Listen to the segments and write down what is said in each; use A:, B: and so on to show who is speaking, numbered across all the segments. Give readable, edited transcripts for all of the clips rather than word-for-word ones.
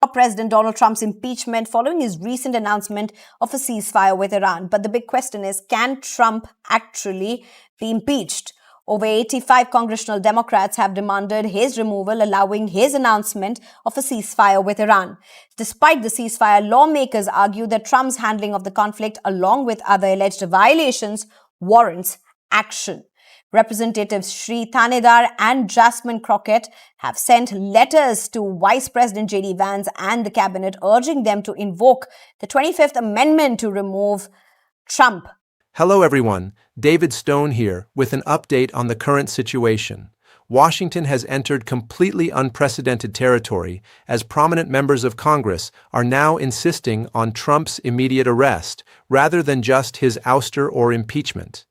A: President Donald Trump's impeachment following his recent announcement of a ceasefire with Iran. But the big question is, can Trump actually be impeached? Over 85 congressional Democrats have demanded his removal, allowing his announcement of a ceasefire with Iran. Despite the ceasefire, lawmakers argue that Trump's handling of the conflict, along with other alleged violations, warrants action. Representatives Sri Thanedar and Jasmine Crockett have sent letters to Vice President J.D. Vance and the cabinet urging them to invoke the 25th Amendment to remove Trump.
B: Hello everyone, David Stone here with an update on the current situation. Washington has entered completely unprecedented territory as prominent members of Congress are now insisting on Trump's immediate arrest rather than just his ouster or impeachment.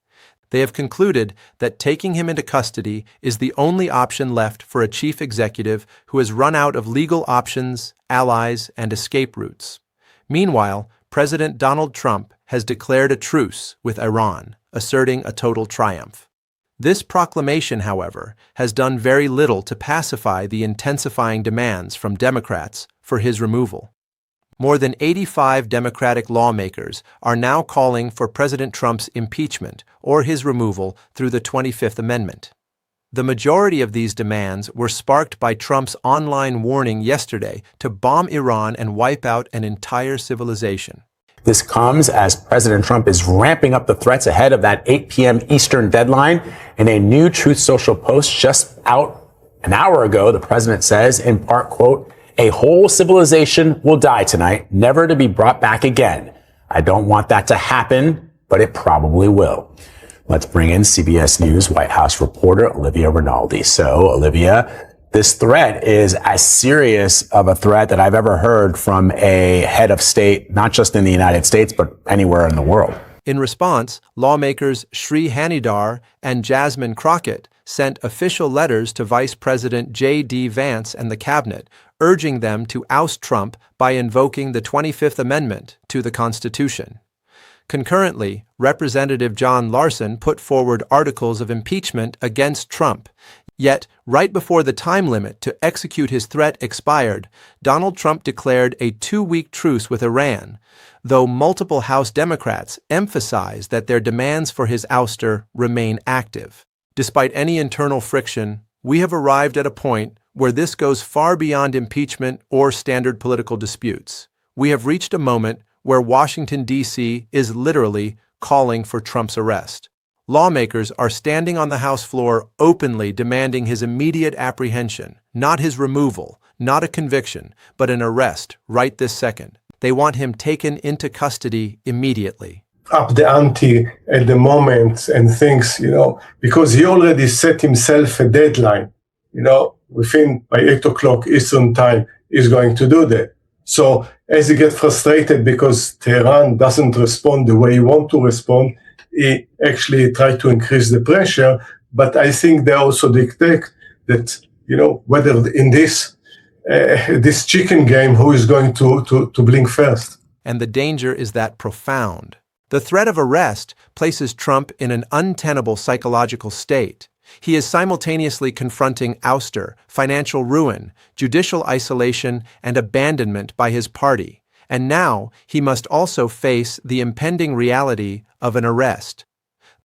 B: They have concluded that taking him into custody is the only option left for a chief executive who has run out of legal options, allies, and escape routes. Meanwhile, President Donald Trump has declared a truce with Iran, asserting a total triumph. This proclamation, however, has done very little to pacify the intensifying demands from Democrats for his removal. More than 85 Democratic lawmakers are now calling for President Trump's impeachment or his removal through the 25th Amendment. The majority of these demands were sparked by Trump's online warning yesterday to bomb Iran and wipe out an entire civilization.
C: This comes as President Trump is ramping up the threats ahead of that 8 p.m. Eastern deadline. In a new Truth Social post just out an hour ago, the president says, in part, quote, "A whole civilization will die tonight, never to be brought back again. I don't want that to happen, but it probably will." Let's bring in CBS News White House reporter Olivia Rinaldi. So, Olivia, this threat is as serious of a threat that I've ever heard from a head of state, not just in the United States, but anywhere in the world.
B: In response, lawmakers Sri Thanedar and Jasmine Crockett sent official letters to Vice President J.D. Vance and the cabinet, urging them to oust Trump by invoking the 25th Amendment to the Constitution. Concurrently, Representative John Larson put forward articles of impeachment against Trump. Yet, right before the time limit to execute his threat expired, Donald Trump declared a 2-week truce with Iran, though multiple House Democrats emphasized that their demands for his ouster remain active. Despite any internal friction, we have arrived at a point where this goes far beyond impeachment or standard political disputes. We have reached a moment where Washington, D.C. is literally calling for Trump's arrest. Lawmakers are standing on the House floor openly demanding his immediate apprehension, not his removal, not a conviction, but an arrest right this second. They want him taken into custody immediately.
D: Up the ante at the moment and things, because he already set himself a deadline, within by 8 o'clock Eastern time, he's going to do that. So as he gets frustrated because Tehran doesn't respond the way he wants to respond, he actually tried to increase the pressure. But I think they also dictate that, whether in this chicken game, who is going to blink first.
B: And the danger is that profound. The threat of arrest places Trump in an untenable psychological state. He is simultaneously confronting ouster, financial ruin, judicial isolation, and abandonment by his party. And now he must also face the impending reality of an arrest.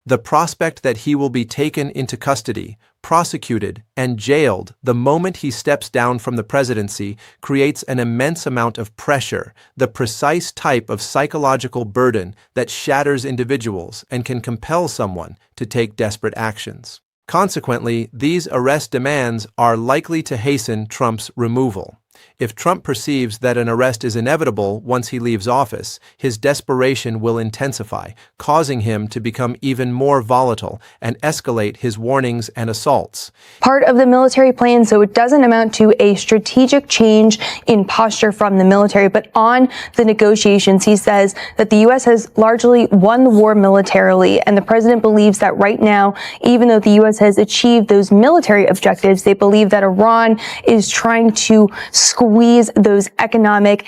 B: The prospect that he will be taken into custody, prosecuted, and jailed the moment he steps down from the presidency creates an immense amount of pressure, the precise type of psychological burden that shatters individuals and can compel someone to take desperate actions. Consequently, these arrest demands are likely to hasten Trump's removal. If Trump perceives that an arrest is inevitable once he leaves office, his desperation will intensify, causing him to become even more volatile and escalate his warnings and assaults.
E: Part of the military plan, so it doesn't amount to a strategic change in posture from the military, but on the negotiations, he says that the U.S. has largely won the war militarily, and the president believes that right now, even though the U.S. has achieved those military objectives, they believe that Iran is trying to squash squeeze those economic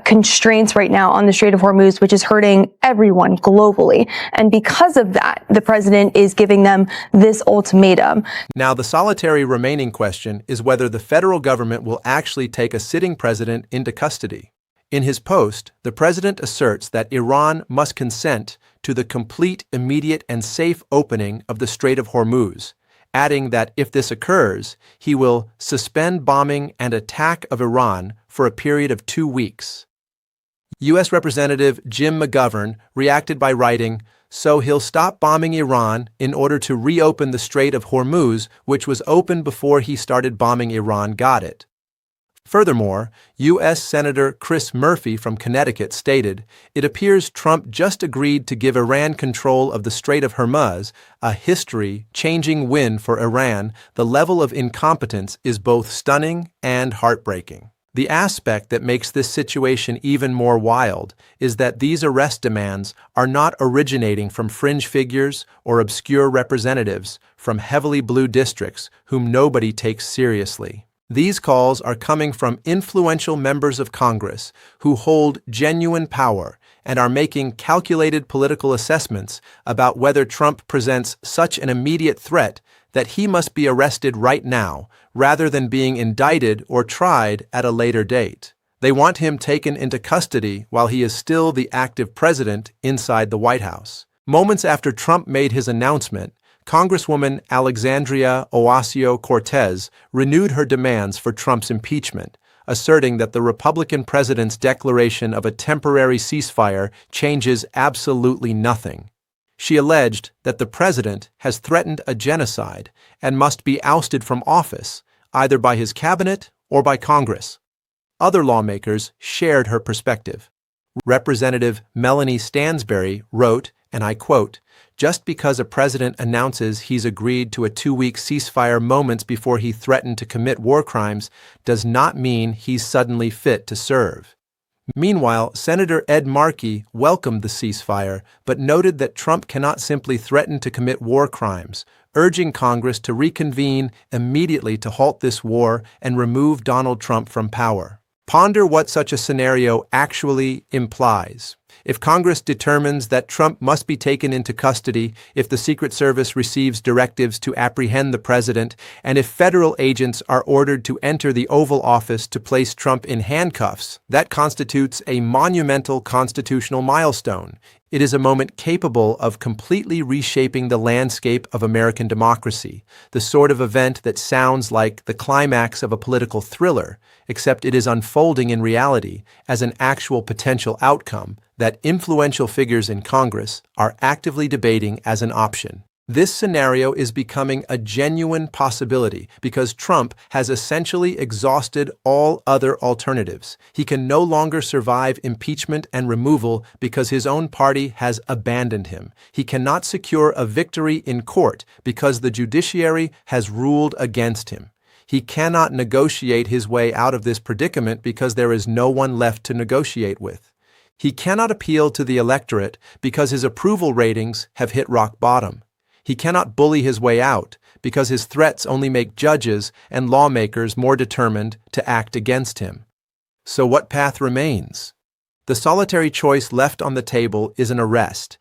E: constraints right now on the Strait of Hormuz, which is hurting everyone globally. And because of that, the president is giving them this ultimatum.
B: Now, the solitary remaining question is whether the federal government will actually take a sitting president into custody. In his post, the president asserts that Iran must consent to the complete, immediate, and safe opening of the Strait of Hormuz, adding that if this occurs, he will suspend bombing and attack of Iran for a period of 2 weeks. U.S. Representative Jim McGovern reacted by writing, "So he'll stop bombing Iran in order to reopen the Strait of Hormuz, which was open before he started bombing Iran. Got it." Furthermore, U.S. Senator Chris Murphy from Connecticut stated, "It appears Trump just agreed to give Iran control of the Strait of Hormuz, a history-changing win for Iran. The level of incompetence is both stunning and heartbreaking." The aspect that makes this situation even more wild is that these arrest demands are not originating from fringe figures or obscure representatives from heavily blue districts whom nobody takes seriously. These calls are coming from influential members of Congress who hold genuine power and are making calculated political assessments about whether Trump presents such an immediate threat that he must be arrested right now rather than being indicted or tried at a later date. They want him taken into custody while he is still the active president inside the White House. Moments after Trump made his announcement, Congresswoman Alexandria Ocasio-Cortez renewed her demands for Trump's impeachment, asserting that the Republican president's declaration of a temporary ceasefire changes absolutely nothing. She alleged that the president has threatened a genocide and must be ousted from office, either by his cabinet or by Congress. Other lawmakers shared her perspective. Representative Melanie Stansbury wrote, and I quote, "Just because a president announces he's agreed to a 2-week ceasefire moments before he threatened to commit war crimes does not mean he's suddenly fit to serve." Meanwhile, Senator Ed Markey welcomed the ceasefire, but noted that Trump cannot simply threaten to commit war crimes, urging Congress to reconvene immediately to halt this war and remove Donald Trump from power. Ponder what such a scenario actually implies. If Congress determines that Trump must be taken into custody, if the Secret Service receives directives to apprehend the president, and if federal agents are ordered to enter the Oval Office to place Trump in handcuffs, that constitutes a monumental constitutional milestone. It is a moment capable of completely reshaping the landscape of American democracy, the sort of event that sounds like the climax of a political thriller, except it is unfolding in reality as an actual potential outcome that influential figures in Congress are actively debating as an option. This scenario is becoming a genuine possibility because Trump has essentially exhausted all other alternatives. He can no longer survive impeachment and removal because his own party has abandoned him. He cannot secure a victory in court because the judiciary has ruled against him. He cannot negotiate his way out of this predicament because there is no one left to negotiate with. He cannot appeal to the electorate because his approval ratings have hit rock bottom. He cannot bully his way out because his threats only make judges and lawmakers more determined to act against him. So what path remains? The solitary choice left on the table is an arrest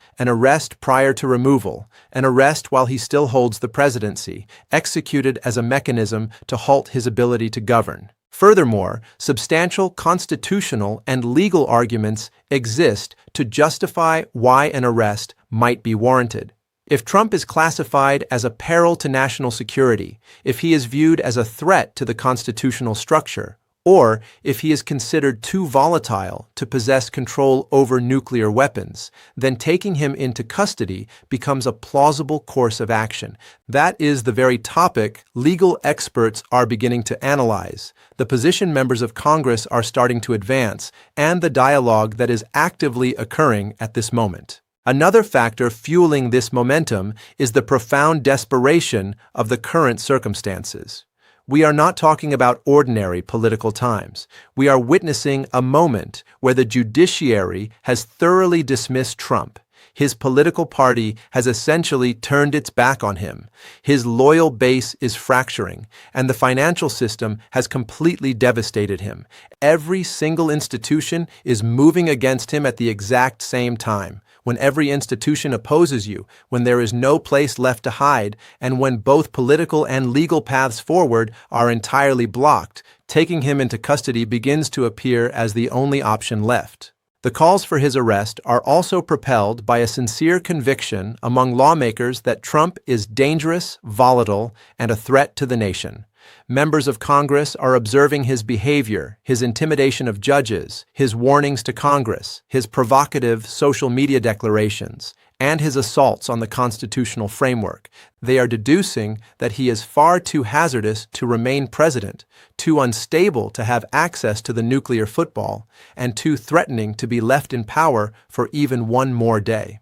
B: prior to removal, an arrest while he still holds the presidency, executed as a mechanism to halt his ability to govern. Furthermore, substantial constitutional and legal arguments exist to justify why an arrest might be warranted. If Trump is classified as a peril to national security, if he is viewed as a threat to the constitutional structure, or if he is considered too volatile to possess control over nuclear weapons, then taking him into custody becomes a plausible course of action. That is the very topic legal experts are beginning to analyze, the position members of Congress are starting to advance, and the dialogue that is actively occurring at this moment. Another factor fueling this momentum is the profound desperation of the current circumstances. We are not talking about ordinary political times. We are witnessing a moment where the judiciary has thoroughly dismissed Trump. His political party has essentially turned its back on him. His loyal base is fracturing, and the financial system has completely devastated him. Every single institution is moving against him at the exact same time. When every institution opposes you, when there is no place left to hide, and when both political and legal paths forward are entirely blocked, taking him into custody begins to appear as the only option left. The calls for his arrest are also propelled by a sincere conviction among lawmakers that Trump is dangerous, volatile, and a threat to the nation. Members of Congress are observing his behavior, his intimidation of judges, his warnings to Congress, his provocative social media declarations, and his assaults on the constitutional framework. They are deducing that he is far too hazardous to remain president, too unstable to have access to the nuclear football, and too threatening to be left in power for even one more day.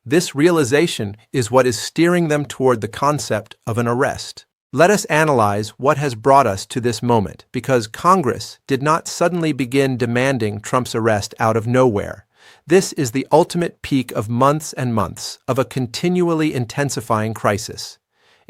B: This realization is what is steering them toward the concept of an arrest. Let us analyze what has brought us to this moment, because Congress did not suddenly begin demanding Trump's arrest out of nowhere. This is the ultimate peak of months and months of a continually intensifying crisis.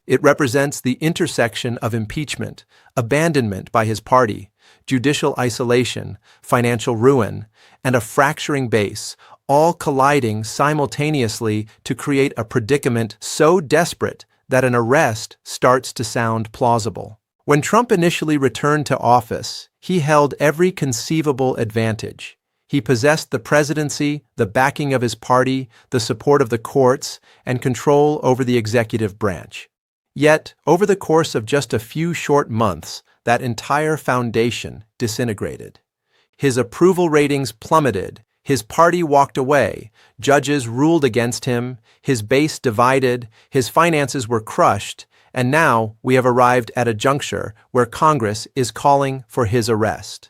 B: It represents the intersection of impeachment, abandonment by his party, judicial isolation, financial ruin, and a fracturing base, all colliding simultaneously to create a predicament so desperate that an arrest starts to sound plausible. When Trump initially returned to office, he held every conceivable advantage. He possessed the presidency, the backing of his party, the support of the courts, and control over the executive branch. Yet, over the course of just a few short months, that entire foundation disintegrated. His approval ratings plummeted, his party walked away, judges ruled against him, his base divided, his finances were crushed, and now we have arrived at a juncture where Congress is calling for his arrest.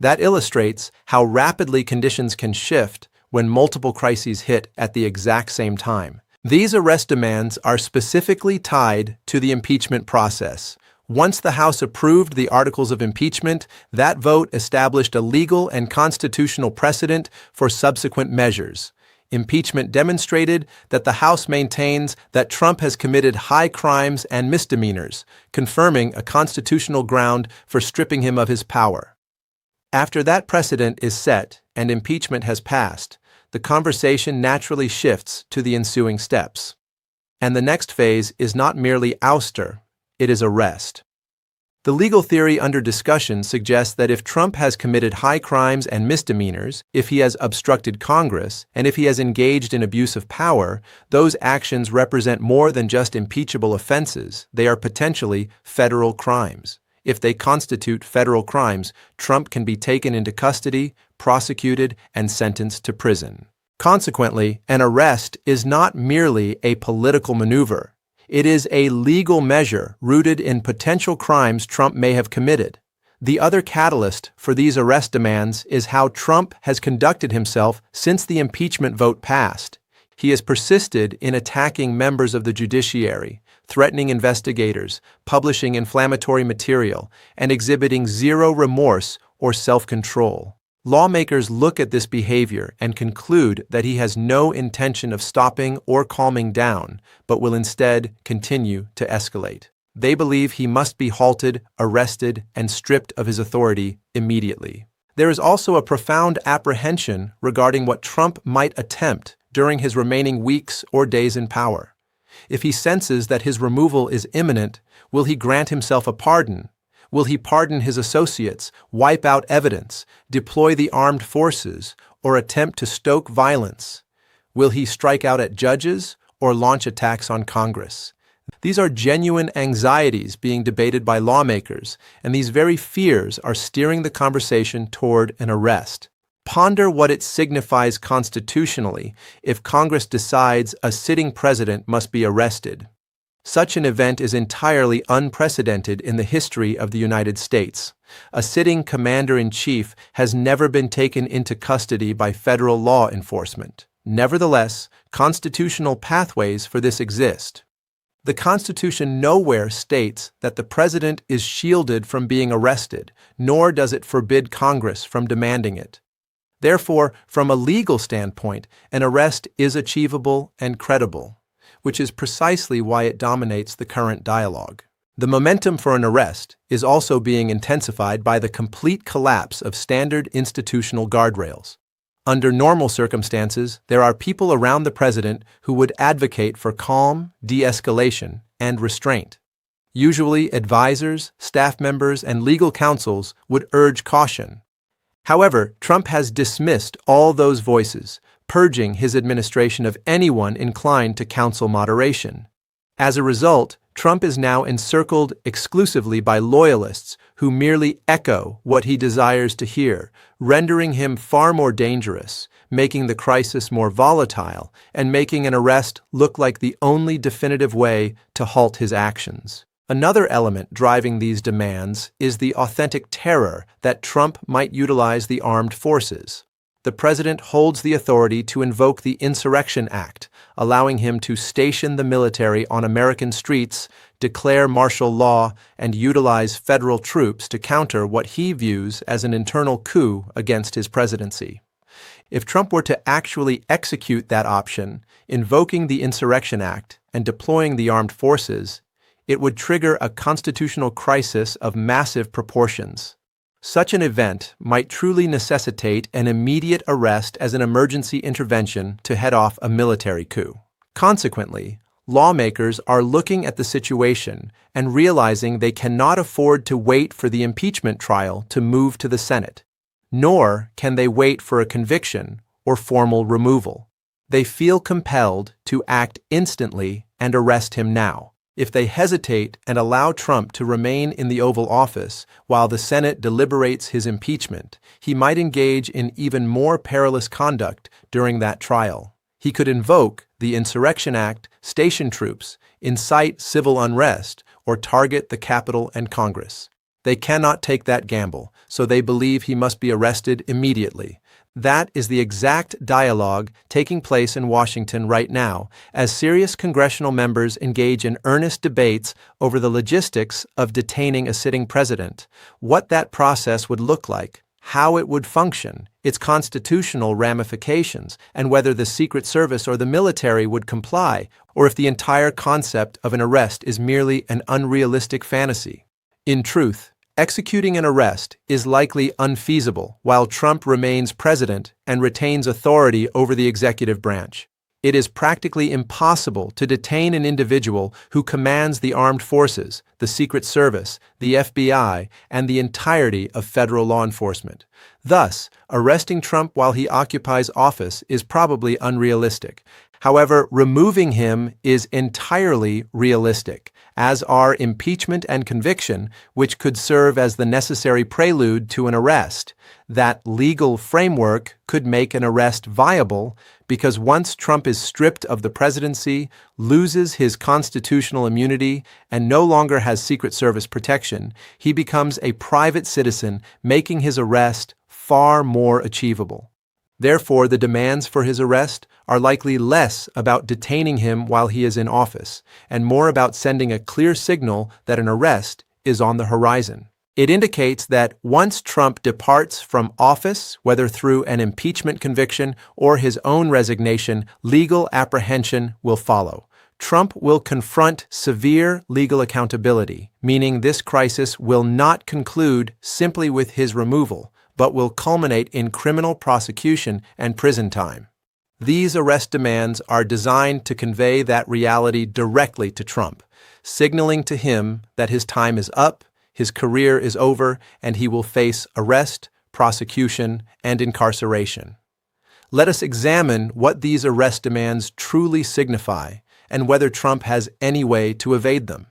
B: That illustrates how rapidly conditions can shift when multiple crises hit at the exact same time. These arrest demands are specifically tied to the impeachment process. Once the House approved the articles of impeachment, that vote established a legal and constitutional precedent for subsequent measures. Impeachment demonstrated that the House maintains that Trump has committed high crimes and misdemeanors, confirming a constitutional ground for stripping him of his power. After that precedent is set and impeachment has passed, the conversation naturally shifts to the ensuing steps. And the next phase is not merely ouster, it is arrest. The legal theory under discussion suggests that if Trump has committed high crimes and misdemeanors, if he has obstructed Congress, and if he has engaged in abuse of power, those actions represent more than just impeachable offenses. They are potentially federal crimes. If they constitute federal crimes, Trump can be taken into custody, prosecuted, and sentenced to prison. Consequently, an arrest is not merely a political maneuver. It is a legal measure rooted in potential crimes Trump may have committed. The other catalyst for these arrest demands is how Trump has conducted himself since the impeachment vote passed. He has persisted in attacking members of the judiciary, threatening investigators, publishing inflammatory material, and exhibiting zero remorse or self-control. Lawmakers look at this behavior and conclude that he has no intention of stopping or calming down, but will instead continue to escalate. They believe he must be halted, arrested, and stripped of his authority immediately. There is also a profound apprehension regarding what Trump might attempt during his remaining weeks or days in power. If he senses that his removal is imminent, will he grant himself a pardon? Will he pardon his associates, wipe out evidence, deploy the armed forces, or attempt to stoke violence? Will he strike out at judges or launch attacks on Congress? These are genuine anxieties being debated by lawmakers, and these very fears are steering the conversation toward an arrest. Ponder what it signifies constitutionally if Congress decides a sitting president must be arrested. Such an event is entirely unprecedented in the history of the United States. A sitting commander-in-chief has never been taken into custody by federal law enforcement. Nevertheless, constitutional pathways for this exist. The Constitution nowhere states that the president is shielded from being arrested, nor does it forbid Congress from demanding it. Therefore, from a legal standpoint, an arrest is achievable and credible, which is precisely why it dominates the current dialogue. The momentum for an arrest is also being intensified by the complete collapse of standard institutional guardrails. Under normal circumstances, there are people around the president who would advocate for calm, de-escalation, and restraint. Usually, advisors, staff members, and legal counsels would urge caution. However, Trump has dismissed all those voices, purging his administration of anyone inclined to counsel moderation. As a result, Trump is now encircled exclusively by loyalists who merely echo what he desires to hear, rendering him far more dangerous, making the crisis more volatile, and making an arrest look like the only definitive way to halt his actions. Another element driving these demands is the authentic terror that Trump might utilize the armed forces. The president holds the authority to invoke the Insurrection Act, allowing him to station the military on American streets, declare martial law, and utilize federal troops to counter what he views as an internal coup against his presidency. If Trump were to actually execute that option, invoking the Insurrection Act and deploying the armed forces, it would trigger a constitutional crisis of massive proportions. Such an event might truly necessitate an immediate arrest as an emergency intervention to head off a military coup. Consequently, lawmakers are looking at the situation and realizing they cannot afford to wait for the impeachment trial to move to the Senate, nor can they wait for a conviction or formal removal. They feel compelled to act instantly and arrest him now. If they hesitate and allow Trump to remain in the Oval Office while the Senate deliberates his impeachment, he might engage in even more perilous conduct during that trial. He could invoke the Insurrection Act, station troops, incite civil unrest, or target the Capitol and Congress. They cannot take that gamble, so they believe he must be arrested immediately. That is the exact dialogue taking place in Washington right now, as serious congressional members engage in earnest debates over the logistics of detaining a sitting president, what that process would look like, how it would function, its constitutional ramifications, and whether the Secret Service or the military would comply, or if the entire concept of an arrest is merely an unrealistic fantasy. In truth, executing an arrest is likely unfeasible while Trump remains president and retains authority over the executive branch. It is practically impossible to detain an individual who commands the armed forces, the Secret Service, the FBI, and the entirety of federal law enforcement. Thus, arresting Trump while he occupies office is probably unrealistic. However, removing him is entirely realistic, as are impeachment and conviction, which could serve as the necessary prelude to an arrest. That legal framework could make an arrest viable because once Trump is stripped of the presidency, loses his constitutional immunity, and no longer has Secret Service protection, he becomes a private citizen, making his arrest far more achievable. Therefore, the demands for his arrest are likely less about detaining him while he is in office, and more about sending a clear signal that an arrest is on the horizon. It indicates that once Trump departs from office, whether through an impeachment conviction or his own resignation, legal apprehension will follow. Trump will confront severe legal accountability, meaning this crisis will not conclude simply with his removal, but will culminate in criminal prosecution and prison time. These arrest demands are designed to convey that reality directly to Trump, signaling to him that his time is up, his career is over, and he will face arrest, prosecution, and incarceration. Let us examine what these arrest demands truly signify and whether Trump has any way to evade them.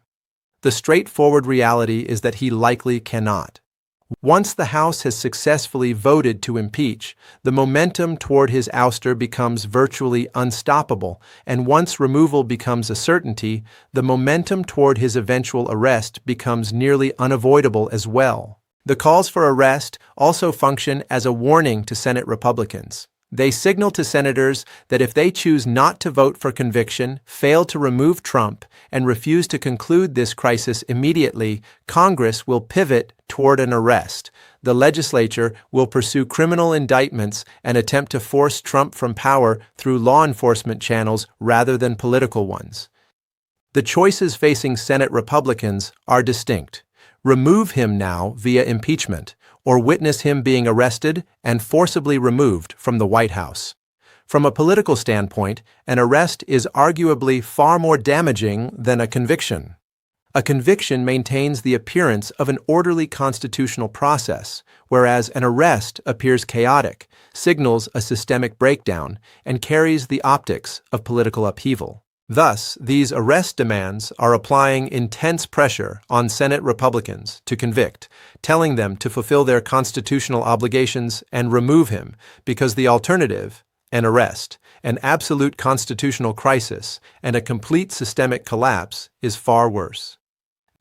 B: The straightforward reality is that he likely cannot. Once the House has successfully voted to impeach, the momentum toward his ouster becomes virtually unstoppable, and once removal becomes a certainty, the momentum toward his eventual arrest becomes nearly unavoidable as well. The calls for arrest also function as a warning to Senate Republicans. They signal to senators that if they choose not to vote for conviction, fail to remove Trump, and refuse to conclude this crisis immediately, Congress will pivot toward an arrest. The legislature will pursue criminal indictments and attempt to force Trump from power through law enforcement channels rather than political ones. The choices facing Senate Republicans are distinct. Remove him now via impeachment, or witness him being arrested and forcibly removed from the White House. From a political standpoint, an arrest is arguably far more damaging than a conviction. A conviction maintains the appearance of an orderly constitutional process, whereas an arrest appears chaotic, signals a systemic breakdown, and carries the optics of political upheaval. Thus, these arrest demands are applying intense pressure on Senate Republicans to convict, telling them to fulfill their constitutional obligations and remove him, because the alternative, an arrest, an absolute constitutional crisis, and a complete systemic collapse, is far worse.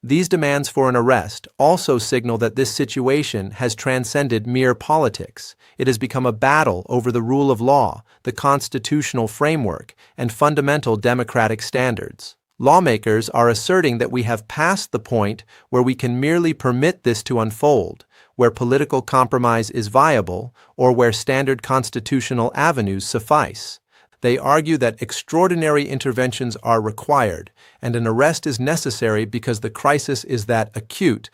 B: These demands for an arrest also signal that this situation has transcended mere politics. It has become a battle over the rule of law, the constitutional framework, and fundamental democratic standards. Lawmakers are asserting that we have passed the point where we can merely permit this to unfold, where political compromise is viable, or where standard constitutional avenues suffice. They argue that extraordinary interventions are required, and an arrest is necessary because the crisis is that acute